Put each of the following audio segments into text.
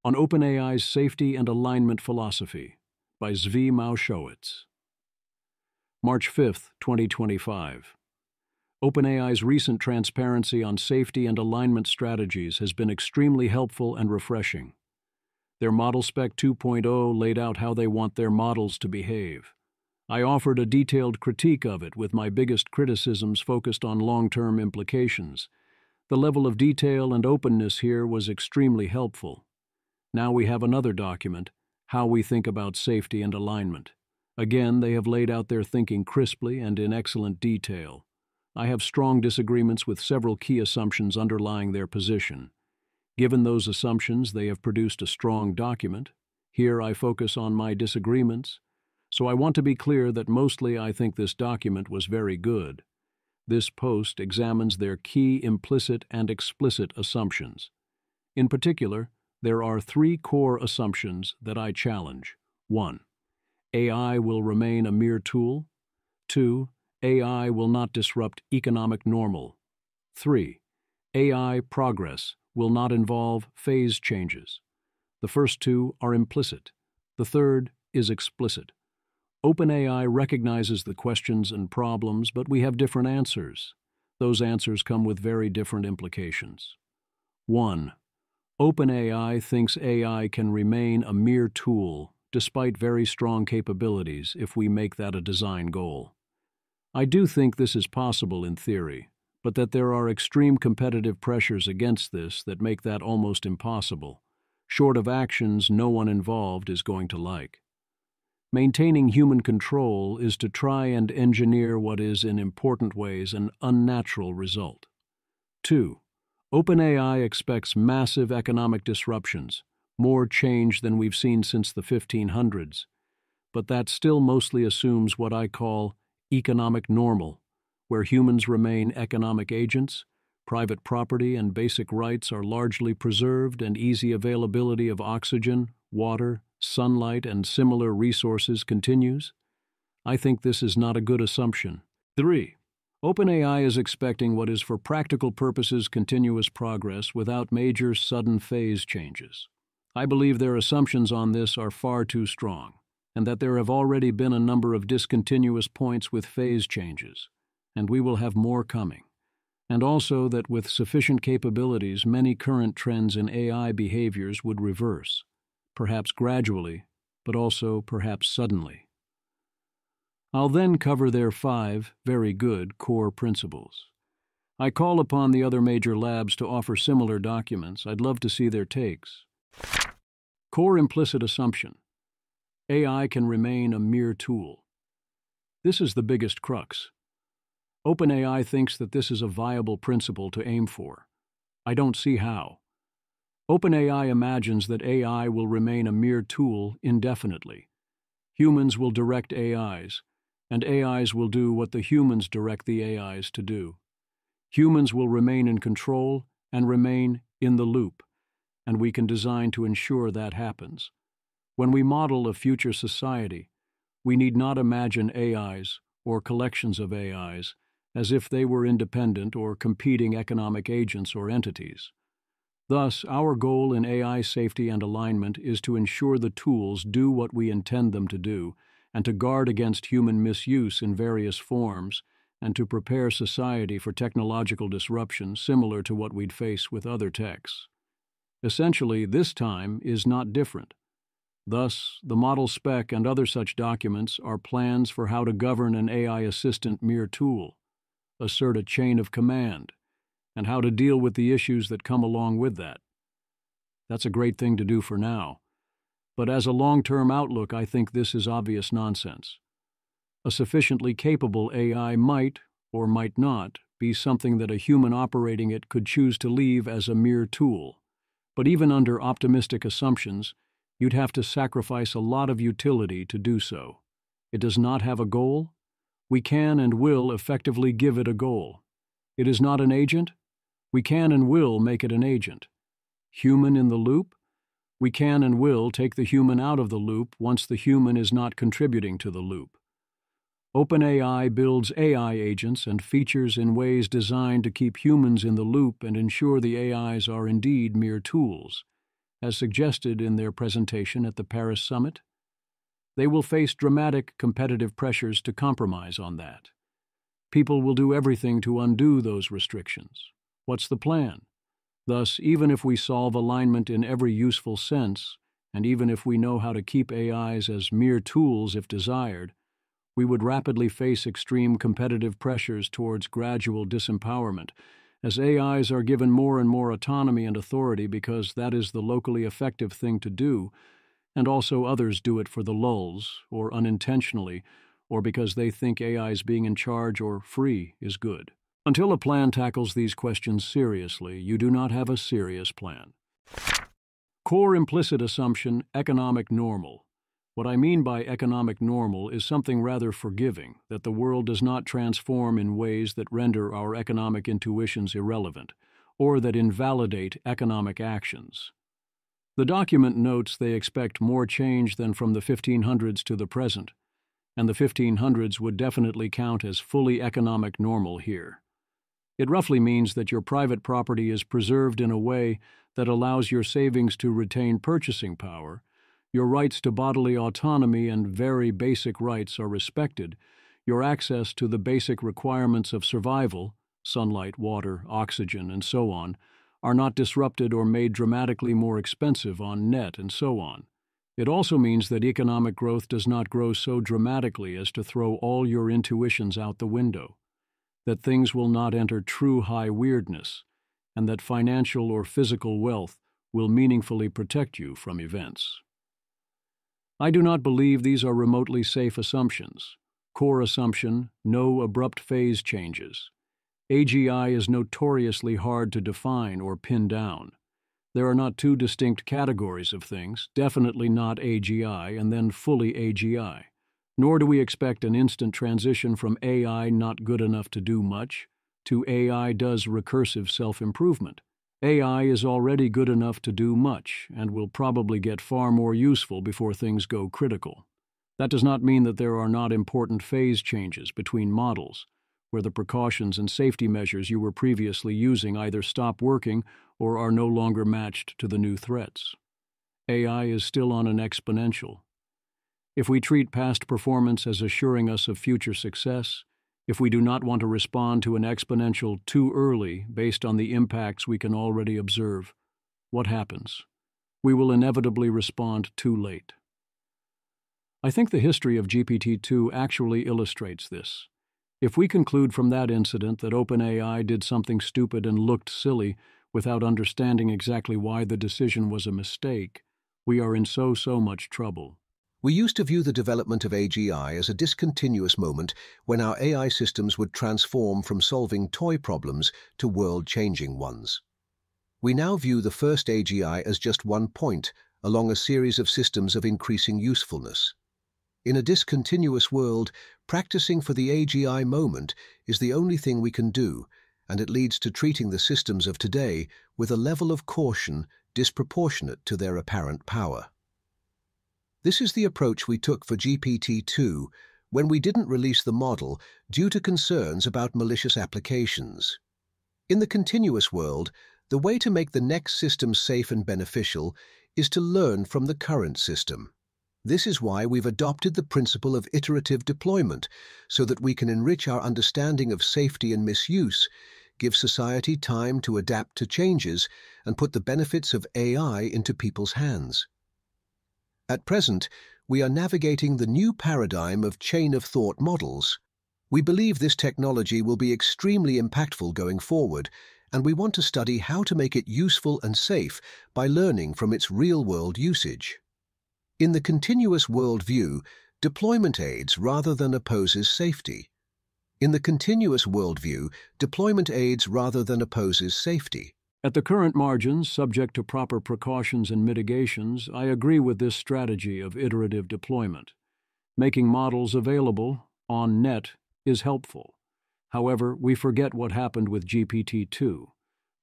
on OpenAI's Safety and Alignment Philosophy by Zvi Maushowitz. March 5, 2025. OpenAI's recent transparency on safety and alignment strategies has been extremely helpful and refreshing. Their Model Spec 2.0 laid out how they want their models to behave. I offered a detailed critique of it, with my biggest criticisms focused on long-term implications. The level of detail and openness here was extremely helpful. Now we have another document, How We Think About Safety and Alignment. Again, they have laid out their thinking crisply and in excellent detail. I have strong disagreements with several key assumptions underlying their position. Given those assumptions, they have produced a strong document. Here I focus on my disagreements. So I want to be clear that mostly I think this document was very good. This post examines their key implicit and explicit assumptions. In particular, there are three core assumptions that I challenge. 1. AI will remain a mere tool. 2. AI will not disrupt economic normal. 3. AI progress will not involve phase changes. The first two are implicit. The third is explicit. OpenAI recognizes the questions and problems, but we have different answers. Those answers come with very different implications. 1. OpenAI thinks AI can remain a mere tool, despite very strong capabilities, if we make that a design goal. I do think this is possible in theory, but that there are extreme competitive pressures against this that make that almost impossible, short of actions no one involved is going to like. Maintaining human control is to try and engineer what is in important ways an unnatural result. 2. OpenAI expects massive economic disruptions, more change than we've seen since the 1500s, but that still mostly assumes what I call economic normal, where humans remain economic agents, private property and basic rights are largely preserved, and easy availability of oxygen, water, sunlight, and similar resources continues. I think this is not a good assumption. 3. OpenAI is expecting what is for practical purposes continuous progress without major sudden phase changes. I believe their assumptions on this are far too strong, and that there have already been a number of discontinuous points with phase changes, and we will have more coming. And also that with sufficient capabilities, many current trends in AI behaviors would reverse, perhaps gradually, but also perhaps suddenly. I'll then cover their 5 very good core principles. I call upon the other major labs to offer similar documents. I'd love to see their takes. Core implicit assumption: AI can remain a mere tool. This is the biggest crux. OpenAI thinks that this is a viable principle to aim for. I don't see how. OpenAI imagines that AI will remain a mere tool indefinitely. Humans will direct AIs, and AIs will do what the humans direct the AIs to do. Humans will remain in control and remain in the loop, and we can design to ensure that happens. When we model a future society, we need not imagine AIs or collections of AIs as if they were independent or competing economic agents or entities. Thus, our goal in AI safety and alignment is to ensure the tools do what we intend them to do, and to guard against human misuse in various forms, and to prepare society for technological disruption similar to what we'd face with other techs. Essentially, this time is not different. Thus, the model spec and other such documents are plans for how to govern an AI assistant mere tool, assert a chain of command, and how to deal with the issues that come along with that. That's a great thing to do for now. But as a long-term outlook, I think this is obvious nonsense. A sufficiently capable AI might, or might not, be something that a human operating it could choose to leave as a mere tool. But even under optimistic assumptions, you'd have to sacrifice a lot of utility to do so. It does not have a goal. We can and will effectively give it a goal. It is not an agent. We can and will make it an agent. Human in the loop? We can and will take the human out of the loop once the human is not contributing to the loop. OpenAI builds AI agents and features in ways designed to keep humans in the loop and ensure the AIs are indeed mere tools. as suggested in their presentation at the Paris summit? They will face dramatic competitive pressures to compromise on that. People will do everything to undo those restrictions. What's the plan? Thus, even if we solve alignment in every useful sense, and even if we know how to keep AIs as mere tools if desired, we would rapidly face extreme competitive pressures towards gradual disempowerment, as AIs are given more and more autonomy and authority because that is the locally effective thing to do, and also others do it for the lulz, or unintentionally, or because they think AIs being in charge or free is good. Until a plan tackles these questions seriously, you do not have a serious plan. Core implicit assumption, economic normal. What I mean by economic normal is something rather forgiving, that the world does not transform in ways that render our economic intuitions irrelevant, or that invalidate economic actions. The document notes they expect more change than from the 1500s to the present, and the 1500s would definitely count as fully economic normal here. It roughly means that your private property is preserved in a way that allows your savings to retain purchasing power, your rights to bodily autonomy and very basic rights are respected, your access to the basic requirements of survival, sunlight, water, oxygen, and so on, are not disrupted or made dramatically more expensive on net and so on. It also means that economic growth does not grow so dramatically as to throw all your intuitions out the window, that things will not enter true high weirdness, and that financial or physical wealth will meaningfully protect you from events. I do not believe these are remotely safe assumptions. Core assumption, no abrupt phase changes. AGI is notoriously hard to define or pin down. There are not two distinct categories of things, definitely not AGI and then fully AGI. Nor do we expect an instant transition from AI not good enough to do much to AI does recursive self-improvement. AI is already good enough to do much and will probably get far more useful before things go critical. That does not mean that there are not important phase changes between models, where the precautions and safety measures you were previously using either stop working or are no longer matched to the new threats. AI is still on an exponential. If we treat past performance as assuring us of future success, if we do not want to respond to an exponential too early based on the impacts we can already observe, what happens? We will inevitably respond too late. I think the history of GPT-2 actually illustrates this. If we conclude from that incident that OpenAI did something stupid and looked silly without understanding exactly why the decision was a mistake, we are in so much trouble. We used to view the development of AGI as a discontinuous moment when our AI systems would transform from solving toy problems to world-changing ones. We now view the first AGI as just one point along a series of systems of increasing usefulness. In a discontinuous world, practicing for the AGI moment is the only thing we can do, and it leads to treating the systems of today with a level of caution disproportionate to their apparent power. This is the approach we took for GPT-2 when we didn't release the model due to concerns about malicious applications. In the continuous world, the way to make the next system safe and beneficial is to learn from the current system. This is why we've adopted the principle of iterative deployment, so that we can enrich our understanding of safety and misuse, give society time to adapt to changes, and put the benefits of AI into people's hands. At present, we are navigating the new paradigm of chain-of-thought models. We believe this technology will be extremely impactful going forward, and we want to study how to make it useful and safe by learning from its real-world usage. In the continuous worldview, deployment aids rather than opposes safety. In the continuous worldview, deployment aids rather than opposes safety. At the current margins, subject to proper precautions and mitigations, I agree with this strategy of iterative deployment. Making models available on net is helpful. However, we forget what happened with GPT-2.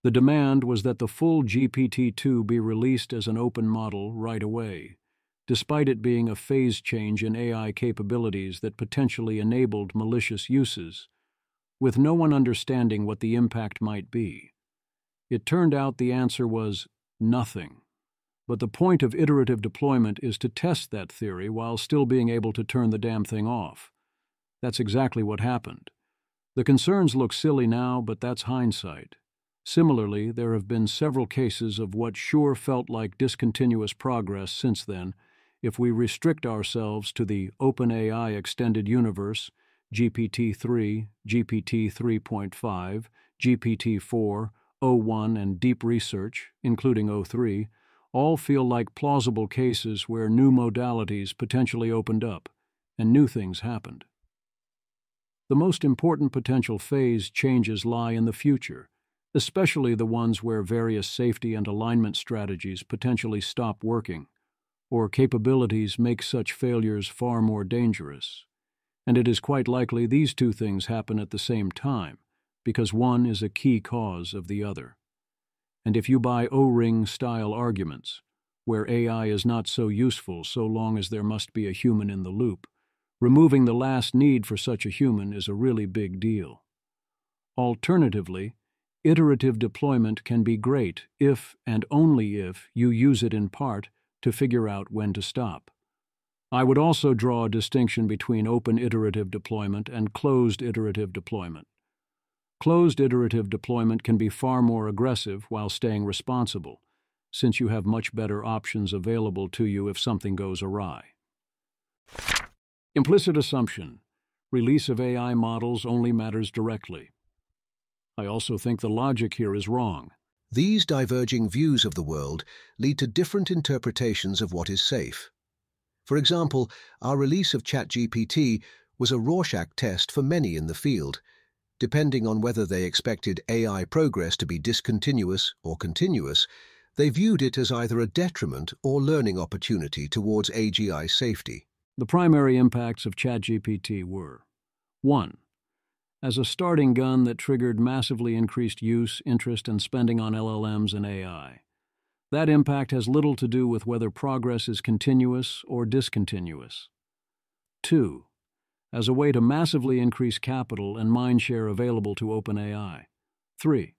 The demand was that the full GPT-2 be released as an open model right away, despite it being a phase change in AI capabilities that potentially enabled malicious uses, with no one understanding what the impact might be. It turned out the answer was nothing. But the point of iterative deployment is to test that theory while still being able to turn the damn thing off. That's exactly what happened. The concerns look silly now, but that's hindsight. Similarly, there have been several cases of what sure felt like discontinuous progress since then, if we restrict ourselves to the OpenAI Extended Universe, GPT-3, GPT 3.5, GPT-4, O1, and Deep Research, including O3, all feel like plausible cases where new modalities potentially opened up, and new things happened. The most important potential phase changes lie in the future, especially the ones where various safety and alignment strategies potentially stop working, or capabilities make such failures far more dangerous. And it is quite likely these two things happen at the same time, because one is a key cause of the other. And if you buy O-ring-style arguments, where AI is not so useful so long as there must be a human in the loop, removing the last need for such a human is a really big deal. Alternatively, iterative deployment can be great if and only if you use it in part to figure out when to stop. I would also draw a distinction between open iterative deployment and closed iterative deployment. Closed iterative deployment can be far more aggressive while staying responsible, since you have much better options available to you if something goes awry. Implicit assumption: release of AI models only matters directly. I also think the logic here is wrong. These diverging views of the world lead to different interpretations of what is safe. For example, our release of ChatGPT was a Rorschach test for many in the field. Depending on whether they expected AI progress to be discontinuous or continuous, they viewed it as either a detriment or learning opportunity towards AGI safety. The primary impacts of ChatGPT were: 1. As a starting gun that triggered massively increased use, interest, and spending on LLMs and AI. That impact has little to do with whether progress is continuous or discontinuous. 2. As a way to massively increase capital and mindshare available to OpenAI. 3.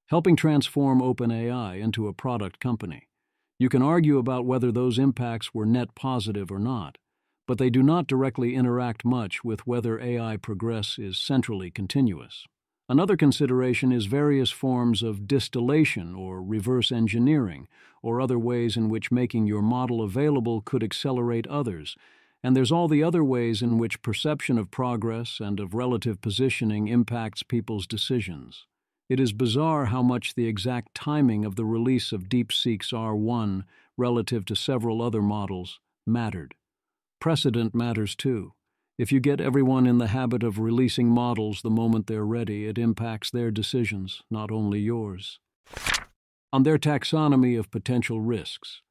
Helping transform OpenAI into a product company. You can argue about whether those impacts were net positive or not, but they do not directly interact much with whether AI progress is centrally continuous. Another consideration is various forms of distillation or reverse engineering, or other ways in which making your model available could accelerate others. And there's all the other ways in which perception of progress and of relative positioning impacts people's decisions. It is bizarre how much the exact timing of the release of DeepSeek's R1 relative to several other models mattered. Precedent matters too. If you get everyone in the habit of releasing models the moment they're ready, it impacts their decisions, not only yours. On their taxonomy of potential risks.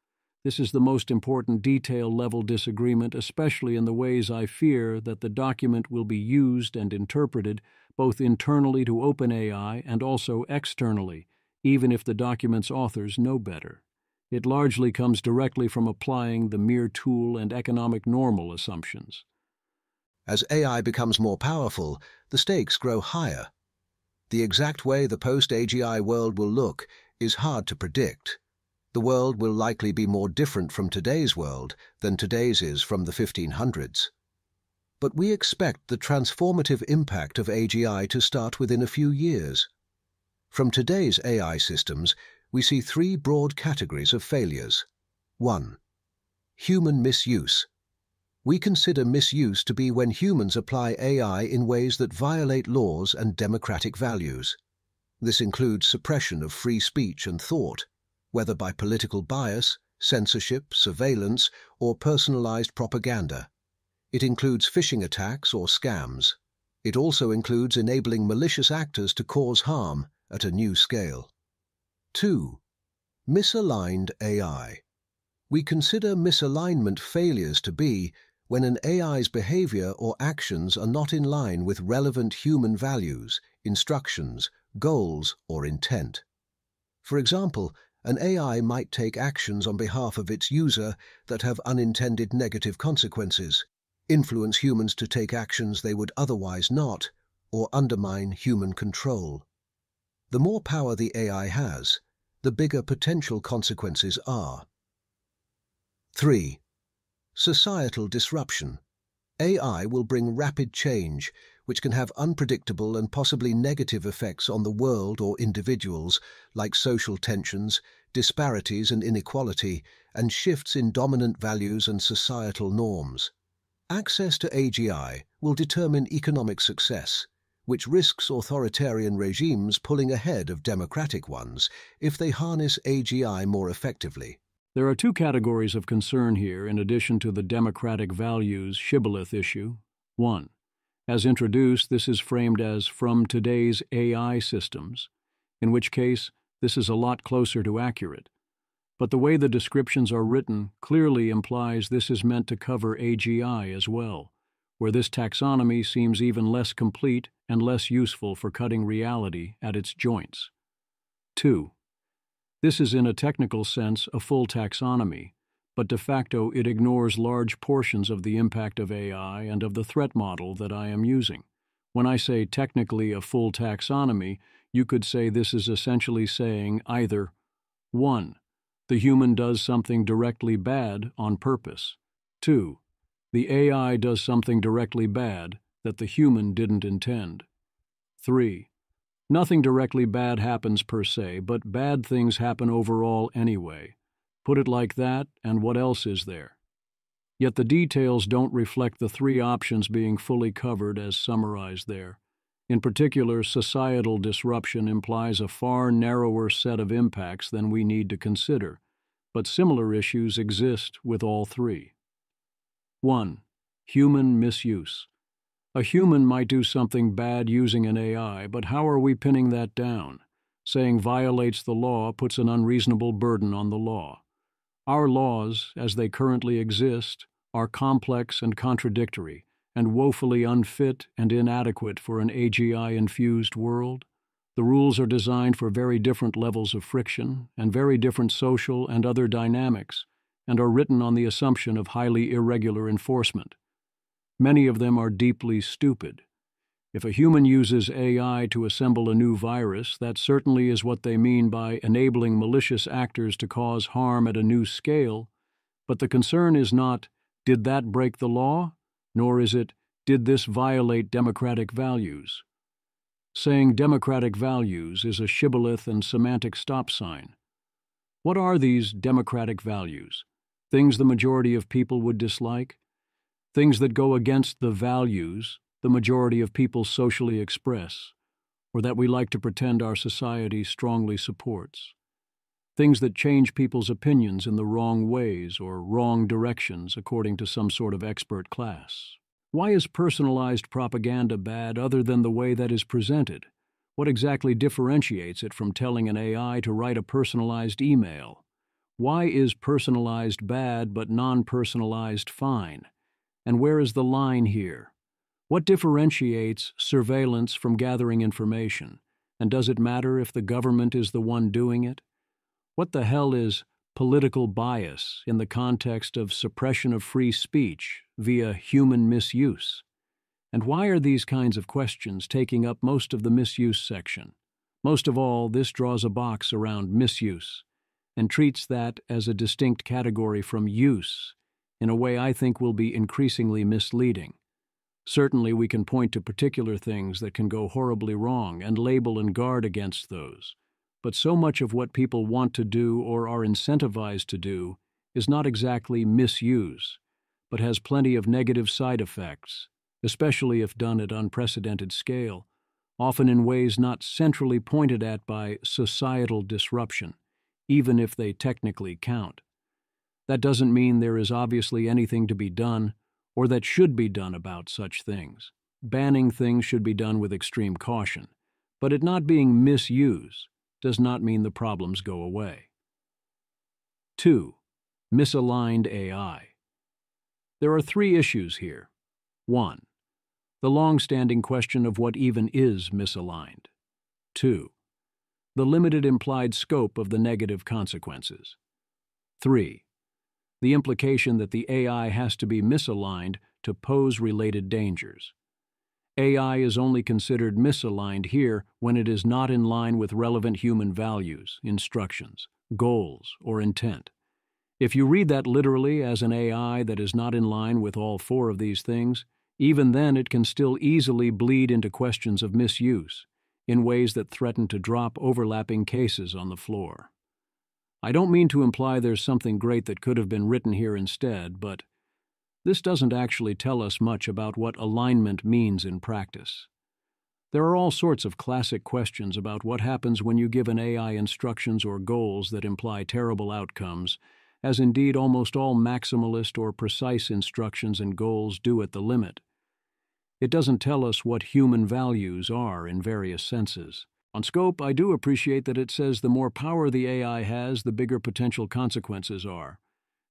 This is the most important detail-level disagreement, especially in the ways I fear that the document will be used and interpreted both internally to OpenAI and also externally, even if the document's authors know better. It largely comes directly from applying the mere tool and economic normal assumptions. As AI becomes more powerful, the stakes grow higher. The exact way the post-AGI world will look is hard to predict. The world will likely be more different from today's world than today's is from the 1500s. But we expect the transformative impact of AGI to start within a few years. From today's AI systems, we see three broad categories of failures. 1. Human misuse. We consider misuse to be when humans apply AI in ways that violate laws and democratic values. This includes suppression of free speech and thought, whether by political bias, censorship, surveillance, or personalized propaganda. It includes phishing attacks or scams. It also includes enabling malicious actors to cause harm at a new scale. 2. Misaligned AI. We consider misalignment failures to be when an AI's behavior or actions are not in line with relevant human values, instructions, goals, or intent. For example, an AI might take actions on behalf of its user that have unintended negative consequences, influence humans to take actions they would otherwise not, or undermine human control. The more power the AI has, the bigger potential consequences are. 3. Societal disruption. AI will bring rapid change, which can have unpredictable and possibly negative effects on the world or individuals, like social tensions, disparities and inequality, and shifts in dominant values and societal norms. Access to AGI will determine economic success, which risks authoritarian regimes pulling ahead of democratic ones if they harness AGI more effectively. There are two categories of concern here in addition to the democratic values shibboleth issue. 1. As introduced, this is framed as from today's AI systems, in which case this is a lot closer to accurate. But the way the descriptions are written clearly implies this is meant to cover AGI as well, where this taxonomy seems even less complete and less useful for cutting reality at its joints. 2. This is in a technical sense a full taxonomy, but de facto it ignores large portions of the impact of AI and of the threat model that I am using. When I say technically a full taxonomy, you could say this is essentially saying either 1. The human does something directly bad on purpose. 2. The AI does something directly bad that the human didn't intend. 3. Nothing directly bad happens per se, but bad things happen overall anyway. Put it like that, and what else is there? Yet the details don't reflect the three options being fully covered as summarized there. In particular, societal disruption implies a far narrower set of impacts than we need to consider, but similar issues exist with all three. 1. Human misuse. A human might do something bad using an AI, but how are we pinning that down? Saying violates the law puts an unreasonable burden on the law. Our laws, as they currently exist, are complex and contradictory, and woefully unfit and inadequate for an AGI-infused world. The rules are designed for very different levels of friction and very different social and other dynamics, and are written on the assumption of highly irregular enforcement. Many of them are deeply stupid. If a human uses AI to assemble a new virus, that certainly is what they mean by enabling malicious actors to cause harm at a new scale, but the concern is not, did that break the law? Nor is it, did this violate democratic values? Saying democratic values is a shibboleth and semantic stop sign. What are these democratic values? Things the majority of people would dislike? Things that go against the values the majority of people socially express, or that we like to pretend our society strongly supports? Things that change people's opinions in the wrong ways or wrong directions according to some sort of expert class. Why is personalized propaganda bad other than the way that is presented? What exactly differentiates it from telling an AI to write a personalized email? Why is personalized bad but non-personalized fine? And where is the line here? What differentiates surveillance from gathering information? And does it matter if the government is the one doing it? What the hell is political bias in the context of suppression of free speech via human misuse? And why are these kinds of questions taking up most of the misuse section? Most of all, this draws a box around misuse and treats that as a distinct category from use in a way I think will be increasingly misleading. Certainly we can point to particular things that can go horribly wrong and label and guard against those. But so much of what people want to do or are incentivized to do is not exactly misuse, but has plenty of negative side effects, especially if done at unprecedented scale, often in ways not centrally pointed at by societal disruption, even if they technically count. That doesn't mean there is obviously anything to be done or that should be done about such things. Banning things should be done with extreme caution, but it not being misused does not mean the problems go away. 2. Misaligned AI. There are three issues here. 1. The long-standing question of what even is misaligned. 2. The limited implied scope of the negative consequences. 3. The implication that the AI has to be misaligned to pose related dangers. AI is only considered misaligned here when it is not in line with relevant human values, instructions, goals, or intent. If you read that literally as an AI that is not in line with all four of these things, even then it can still easily bleed into questions of misuse, in ways that threaten to drop overlapping cases on the floor. I don't mean to imply there's something great that could have been written here instead, but this doesn't actually tell us much about what alignment means in practice. There are all sorts of classic questions about what happens when you give an AI instructions or goals that imply terrible outcomes, as indeed almost all maximalist or precise instructions and goals do at the limit. It doesn't tell us what human values are in various senses. On scope, I do appreciate that it says the more power the AI has, the bigger potential consequences are.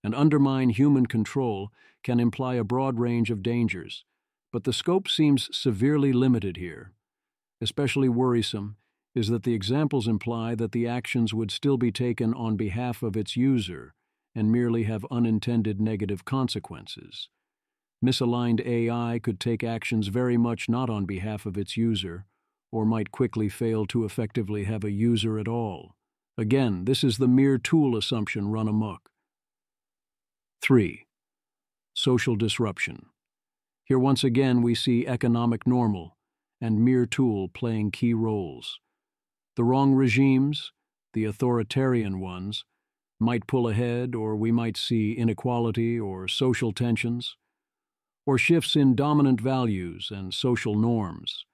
And undermine human control can imply a broad range of dangers, but the scope seems severely limited here. Especially worrisome is that the examples imply that the actions would still be taken on behalf of its user and merely have unintended negative consequences. Misaligned AI could take actions very much not on behalf of its user, or might quickly fail to effectively have a user at all. Again, this is the mere tool assumption run amok. 3. Social disruption. Here once again we see economic normal and mere tool playing key roles. The wrong regimes, the authoritarian ones, might pull ahead, or we might see inequality or social tensions, or shifts in dominant values and social norms.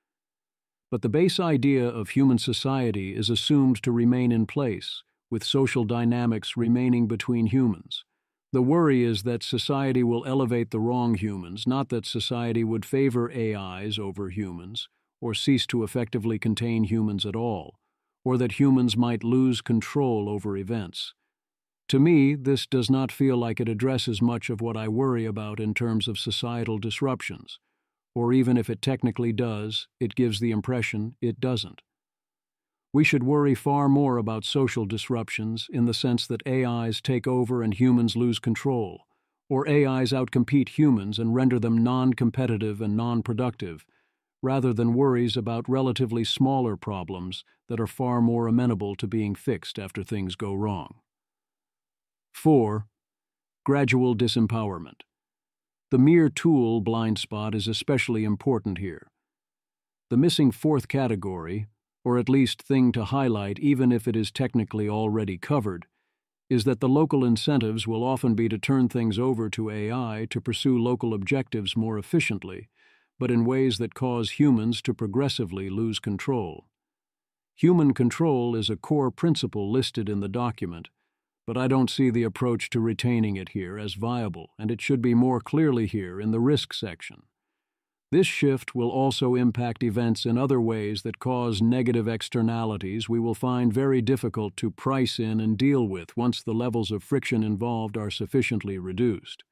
But the base idea of human society is assumed to remain in place, with social dynamics remaining between humans. The worry is that society will elevate the wrong humans, not that society would favor AIs over humans, or cease to effectively contain humans at all, or that humans might lose control over events. To me, this does not feel like it addresses much of what I worry about in terms of societal disruptions, or even if it technically does, it gives the impression it doesn't. We should worry far more about social disruptions in the sense that AIs take over and humans lose control, or AIs outcompete humans and render them non-competitive and non-productive, rather than worries about relatively smaller problems that are far more amenable to being fixed after things go wrong. 4. Gradual disempowerment. The mere tool blind spot is especially important here. The missing fourth category, or at least thing to highlight even if it is technically already covered, is that the local incentives will often be to turn things over to AI to pursue local objectives more efficiently, but in ways that cause humans to progressively lose control. Human control is a core principle listed in the document, but I don't see the approach to retaining it here as viable, and it should be more clearly here in the risk section. This shift will also impact events in other ways that cause negative externalities we will find very difficult to price in and deal with once the levels of friction involved are sufficiently reduced.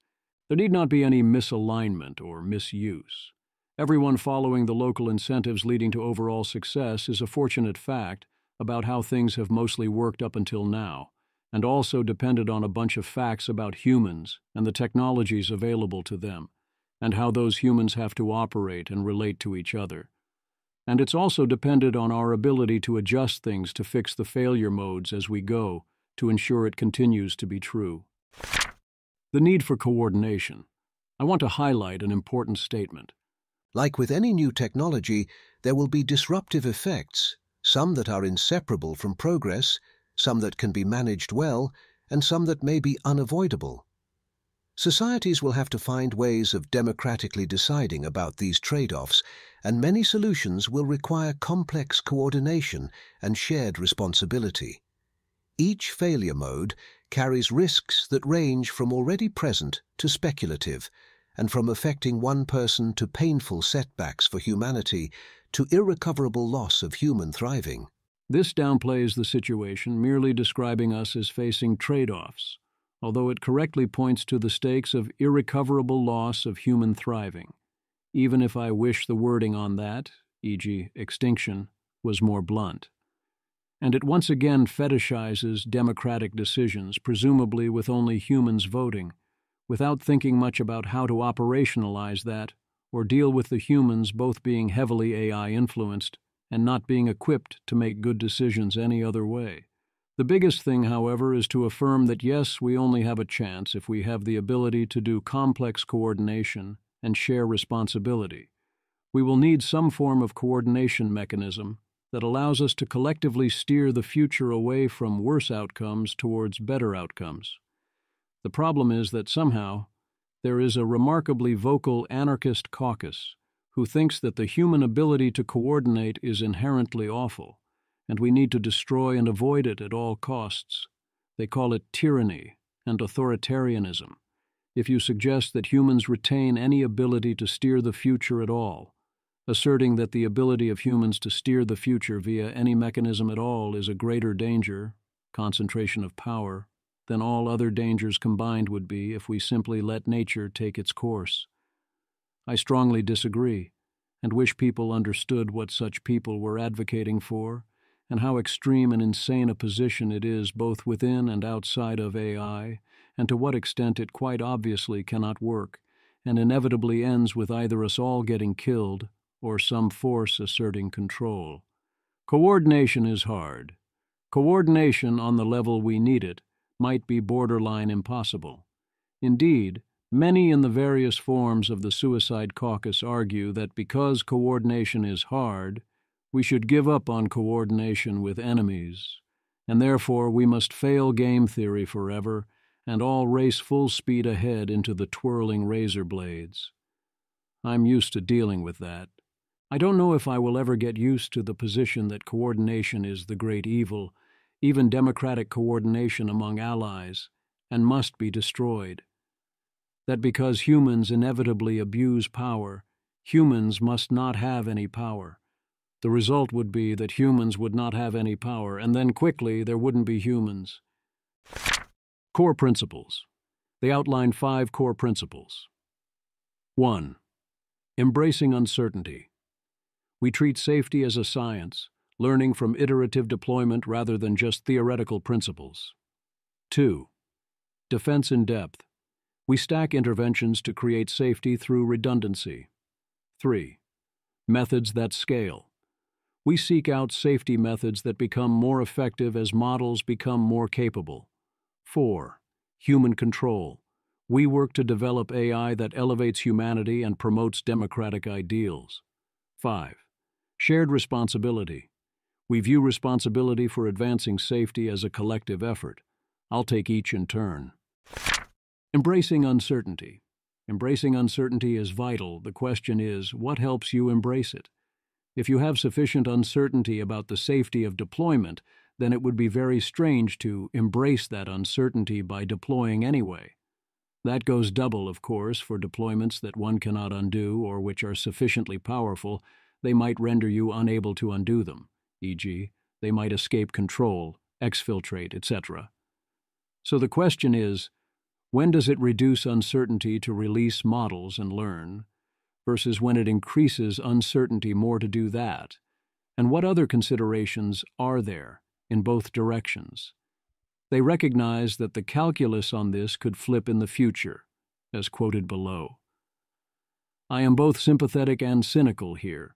There need not be any misalignment or misuse. Everyone following the local incentives leading to overall success is a fortunate fact about how things have mostly worked up until now, and also depended on a bunch of facts about humans and the technologies available to them, and how those humans have to operate and relate to each other. And it's also depended on our ability to adjust things to fix the failure modes as we go, to ensure it continues to be true. The need for coordination. I want to highlight an important statement. Like with any new technology, there will be disruptive effects, some that are inseparable from progress, some that can be managed well, and some that may be unavoidable. Societies will have to find ways of democratically deciding about these trade-offs, and many solutions will require complex coordination and shared responsibility. Each failure mode carries risks that range from already present to speculative, and from affecting one person to painful setbacks for humanity to irrecoverable loss of human thriving. This downplays the situation, merely describing us as facing trade-offs, although it correctly points to the stakes of irrecoverable loss of human thriving, even if I wish the wording on that, e.g. extinction, was more blunt. And it once again fetishizes democratic decisions, presumably with only humans voting, without thinking much about how to operationalize that or deal with the humans both being heavily AI-influenced and not being equipped to make good decisions any other way. The biggest thing, however, is to affirm that yes, we only have a chance if we have the ability to do complex coordination and share responsibility. We will need some form of coordination mechanism that allows us to collectively steer the future away from worse outcomes towards better outcomes. The problem is that somehow there is a remarkably vocal anarchist caucus who thinks that the human ability to coordinate is inherently awful, and we need to destroy and avoid it at all costs. They call it tyranny and authoritarianism. If you suggest that humans retain any ability to steer the future at all, asserting that the ability of humans to steer the future via any mechanism at all is a greater danger, concentration of power, than all other dangers combined would be if we simply let nature take its course. I strongly disagree, and wish people understood what such people were advocating for, and how extreme and insane a position it is both within and outside of AI, and to what extent it quite obviously cannot work, and inevitably ends with either us all getting killed or some force asserting control. Coordination is hard. Coordination on the level we need it might be borderline impossible. Indeed, many in the various forms of the Suicide Caucus argue that because coordination is hard, we should give up on coordination with enemies, and therefore we must fail game theory forever and all race full speed ahead into the twirling razor blades. I'm used to dealing with that. I don't know if I will ever get used to the position that coordination is the great evil, even democratic coordination among allies, and must be destroyed. That because humans inevitably abuse power, humans must not have any power. The result would be that humans would not have any power, and then quickly there wouldn't be humans. Core principles. They outline 5 core principles. 1. Embracing uncertainty. We treat safety as a science, learning from iterative deployment rather than just theoretical principles. 2. Defense in depth. We stack interventions to create safety through redundancy. 3. Methods that scale. We seek out safety methods that become more effective as models become more capable. 4. Human control. We work to develop AI that elevates humanity and promotes democratic ideals. 5. Shared responsibility. We view responsibility for advancing safety as a collective effort. I'll take each in turn. Embracing uncertainty. Embracing uncertainty is vital. The question is, what helps you embrace it? If you have sufficient uncertainty about the safety of deployment, then it would be very strange to embrace that uncertainty by deploying anyway. That goes double, of course, for deployments that one cannot undo or which are sufficiently powerful, they might render you unable to undo them, e.g., they might escape control, exfiltrate, etc. So the question is, when does it reduce uncertainty to release models and learn, versus when it increases uncertainty more to do that? And what other considerations are there in both directions? They recognize that the calculus on this could flip in the future, as quoted below. I am both sympathetic and cynical here.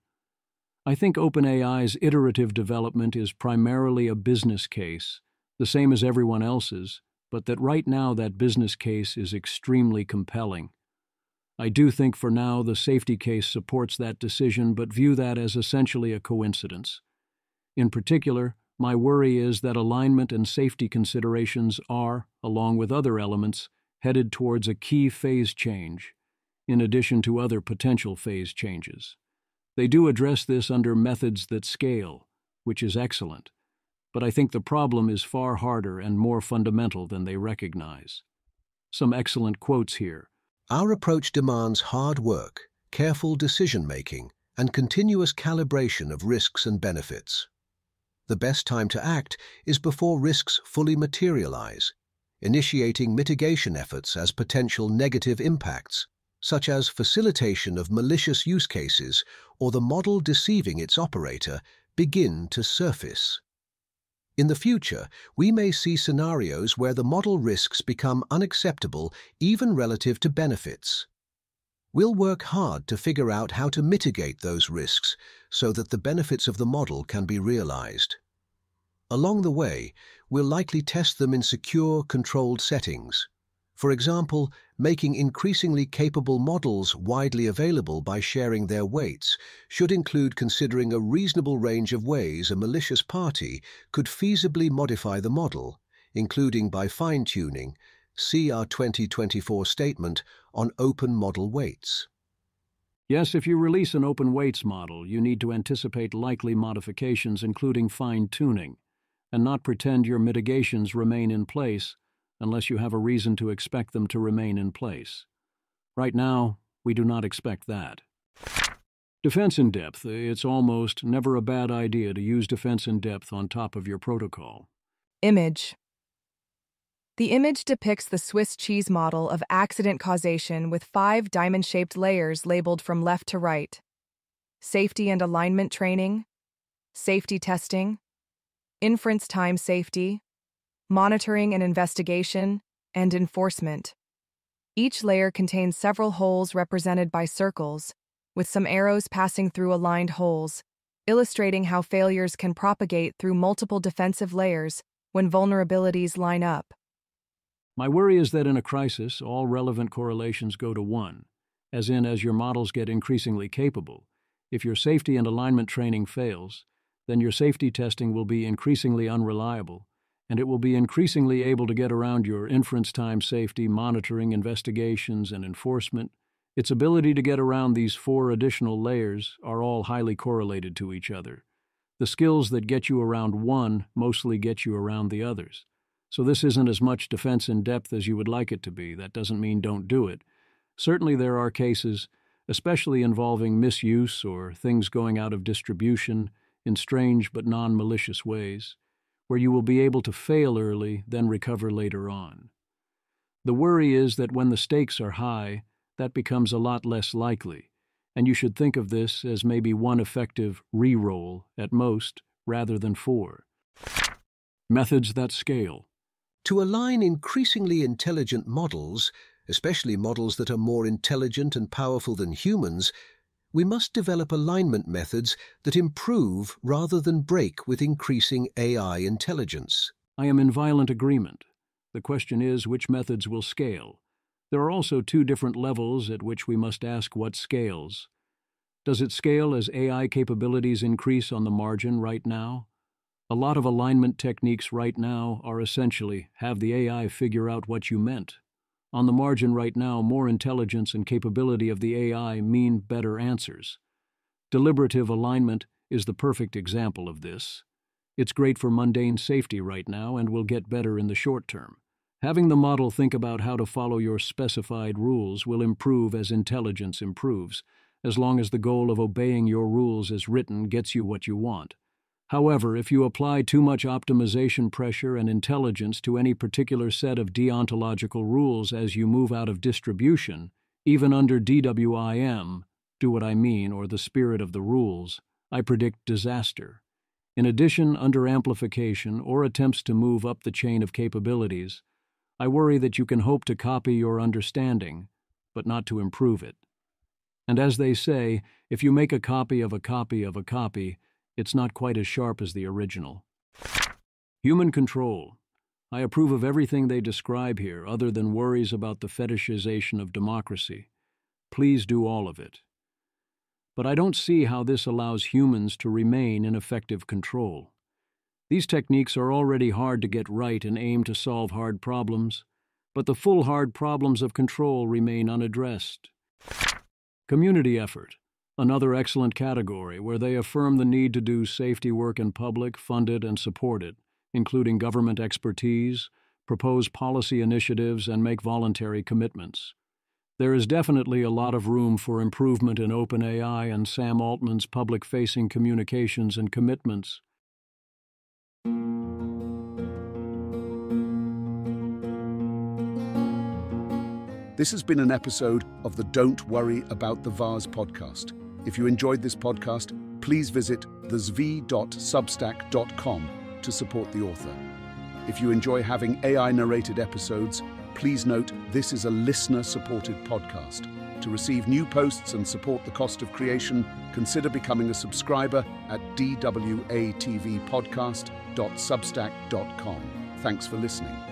I think OpenAI's iterative development is primarily a business case, the same as everyone else's, but that right now that business case is extremely compelling. I do think for now the safety case supports that decision, but view that as essentially a coincidence. In particular, my worry is that alignment and safety considerations are, along with other elements, headed towards a key phase change, in addition to other potential phase changes. They do address this under methods that scale, which is excellent, but I think the problem is far harder and more fundamental than they recognize. Some excellent quotes here. Our approach demands hard work, careful decision-making, and continuous calibration of risks and benefits. The best time to act is before risks fully materialize, initiating mitigation efforts as potential negative impacts, such as facilitation of malicious use cases or the model deceiving its operator, begin to surface. In the future, we may see scenarios where the model risks become unacceptable even relative to benefits. We'll work hard to figure out how to mitigate those risks so that the benefits of the model can be realized. Along the way, we'll likely test them in secure, controlled settings. For example, making increasingly capable models widely available by sharing their weights should include considering a reasonable range of ways a malicious party could feasibly modify the model, including by fine-tuning. See our 2024 statement on open model weights. Yes, if you release an open weights model, you need to anticipate likely modifications, including fine-tuning, and not pretend your mitigations remain in place unless you have a reason to expect them to remain in place. Right now, we do not expect that. Defense in depth. It's almost never a bad idea to use defense in depth on top of your protocol. Image. The image depicts the Swiss cheese model of accident causation with 5 diamond-shaped layers labeled from left to right. Safety and alignment training, safety testing, inference time safety, monitoring and investigation, and enforcement. Each layer contains several holes represented by circles, with some arrows passing through aligned holes, illustrating how failures can propagate through multiple defensive layers when vulnerabilities line up. My worry is that in a crisis, all relevant correlations go to 1, as your models get increasingly capable. If your safety and alignment training fails, then your safety testing will be increasingly unreliable, and it will be increasingly able to get around your inference time safety, monitoring, investigations, and enforcement. Its ability to get around these 4 additional layers are all highly correlated to each other. The skills that get you around one mostly get you around the others. So this isn't as much defense in depth as you would like it to be. That doesn't mean don't do it. Certainly there are cases, especially involving misuse or things going out of distribution in strange but non-malicious ways, where you will be able to fail early, then recover later on. The worry is that when the stakes are high, that becomes a lot less likely, and you should think of this as maybe 1 effective re-roll at most, rather than 4. Methods that scale. To align increasingly intelligent models, especially models that are more intelligent and powerful than humans, we must develop alignment methods that improve rather than break with increasing AI intelligence. I am in violent agreement. The question is which methods will scale. There are also 2 different levels at which we must ask what scales. Does it scale as AI capabilities increase on the margin right now? A lot of alignment techniques right now are essentially have the AI figure out what you meant. On the margin right now, more intelligence and capability of the AI mean better answers. Deliberative alignment is the perfect example of this. It's great for mundane safety right now and will get better in the short term. Having the model think about how to follow your specified rules will improve as intelligence improves, as long as the goal of obeying your rules as written gets you what you want. However, if you apply too much optimization pressure and intelligence to any particular set of deontological rules as you move out of distribution, even under DWIM, do what I mean, or the spirit of the rules, I predict disaster. In addition, under amplification or attempts to move up the chain of capabilities, I worry that you can hope to copy your understanding, but not to improve it. And as they say, if you make a copy of a copy of a copy, it's not quite as sharp as the original. Human control. I approve of everything they describe here, other than worries about the fetishization of democracy. Please do all of it. But I don't see how this allows humans to remain in effective control. These techniques are already hard to get right and aim to solve hard problems, but the full hard problems of control remain unaddressed. Community effort. Another excellent category where they affirm the need to do safety work in public, fund it and support it, including government expertise, propose policy initiatives, and make voluntary commitments. There is definitely a lot of room for improvement in OpenAI and Sam Altman's public-facing communications and commitments. This has been an episode of the Don't Worry About the Vase podcast. If you enjoyed this podcast, please visit thezv.substack.com to support the author. If you enjoy having AI-narrated episodes, please note this is a listener-supported podcast. To receive new posts and support the cost of creation, consider becoming a subscriber at DWATV Podcast podcast.substack.com. Thanks for listening.